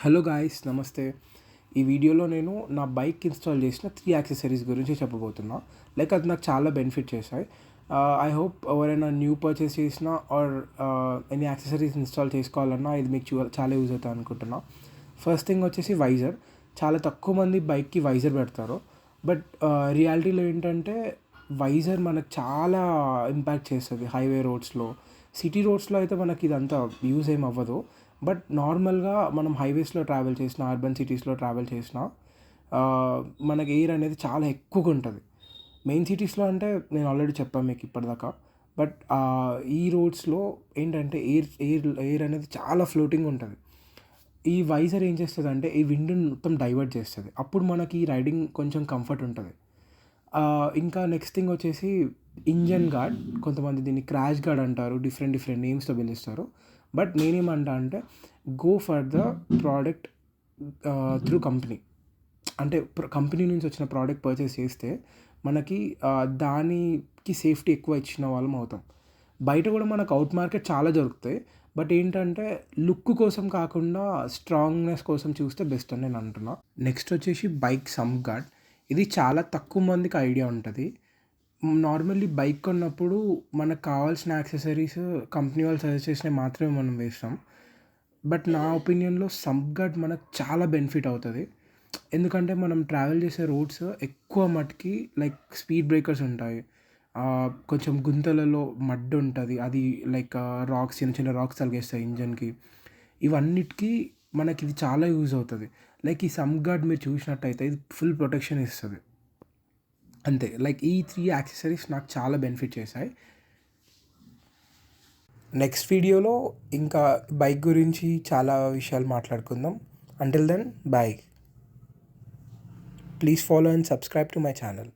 Hello guys, నమస్తే. ఈ వీడియోలో నేను నా బైక్ ఇన్స్టాల్ చేసిన 3 యాక్సెసరీస్ గురించి చెప్పబోతున్నా. లైక్ అది నాకు చాలా బెనిఫిట్ చేశాయి. ఐ హోప్ ఎవరైనా న్యూ పర్చేస్ చేసినా ఆర్ ఎనీ యాక్సెసరీస్ ఇన్స్టాల్ చేసుకోవాలన్నా ఇది మీకు చాలా యూజ్ అవుతుంది అనుకుంటున్నా. ఫస్ట్ థింగ్ వచ్చేసి వైజర్. చాలా తక్కువ మంది బైక్కి వైజర్ పెడతారు. బట్ రియాలిటీలో ఏంటంటే వైజర్ మనకు చాలా ఇంపాక్ట్ చేస్తుంది హైవే రోడ్స్లో. సిటీ రోడ్స్లో అయితే మనకి ఇదంతా యూజ్ ఏం అవ్వదు. బట్ నార్మల్గా మనం హైవేస్లో ట్రావెల్ చేసిన, అర్బన్ సిటీస్లో ట్రావెల్ చేసిన మనకి ఎయిర్ అనేది చాలా ఎక్కువగా ఉంటుంది. మెయిన్ సిటీస్లో అంటే నేను ఆల్రెడీ చెప్పాను మీకు ఇప్పటిదాకా. బట్ ఈ రోడ్స్లో ఏంటంటే ఎయిర్ అనేది చాలా ఫ్లోటింగ్ ఉంటుంది. ఈ వైజర్ ఏం చేస్తుంది అంటే ఈ విండ్ని మొత్తం డైవర్ట్ చేస్తుంది. అప్పుడు మనకి రైడింగ్ కొంచెం కంఫర్ట్ ఉంటుంది. ఇంకా నెక్స్ట్ థింగ్ వచ్చేసి ఇంజన్ గార్డ్. కొంతమంది దీన్ని క్రాష్ గార్డ్ అంటారు, డిఫరెంట్ నేమ్స్తో పిలుస్తారు. బట్ నేనేమంటా అంటే go for the product through company. అంటే కంపెనీ నుంచి వచ్చిన ప్రోడక్ట్ పర్చేస్ చేస్తే మనకి దానికి సేఫ్టీ ఎక్కువ ఇచ్చిన వాళ్ళం అవుతాం. బయట కూడా మనకు అవుట్ మార్కెట్ చాలా దొరుకుతాయి. బట్ ఏంటంటే లుక్ కోసం కాకుండా స్ట్రాంగ్నెస్ కోసం చూస్తే బెస్ట్ అని నేను అంటున్నా. నెక్స్ట్ వచ్చేసి బైక్ సంప్ గార్డ్. ఇది చాలా తక్కువ మందికి ఐడియా ఉంటుంది. నార్మల్లీ బైక్ కొన్నప్పుడు మనకు కావాల్సిన యాక్సెసరీస్ కంపెనీ వాళ్ళు సజెస్ట్ చేసినవి మాత్రమే మనం వేస్తాం. బట్ నా ఒపీనియన్లో సంప్ గార్డ్ మనకు చాలా బెనిఫిట్ అవుతుంది. ఎందుకంటే మనం ట్రావెల్ చేసే రోడ్స్ ఎక్కువ మటుకి లైక్ స్పీడ్ బ్రేకర్స్ ఉంటాయి, కొంచెం గుంతలలో మడ్ ఉంటుంది, అది లైక్ రాక్స్, చిన్న చిన్న రాక్స్ తలిగేస్తాయి ఇంజన్కి. ఇవన్నిటికీ మనకి ఇది చాలా యూజ్ అవుతుంది. లైక్ ఈ సంప్ గార్డ్ మీరు చూసినట్టయితే ఇది ఫుల్ ప్రొటెక్షన్ ఇస్తుంది. అంతే. లైక్ ఈ 3 యాక్సెసరీస్ నాకు చాలా బెనిఫిట్ చేశాయి. నెక్స్ట్ వీడియోలో ఇంకా బైక్ గురించి చాలా విషయాలు మాట్లాడుకుందాం. Until then, bye. Please follow and subscribe to my channel.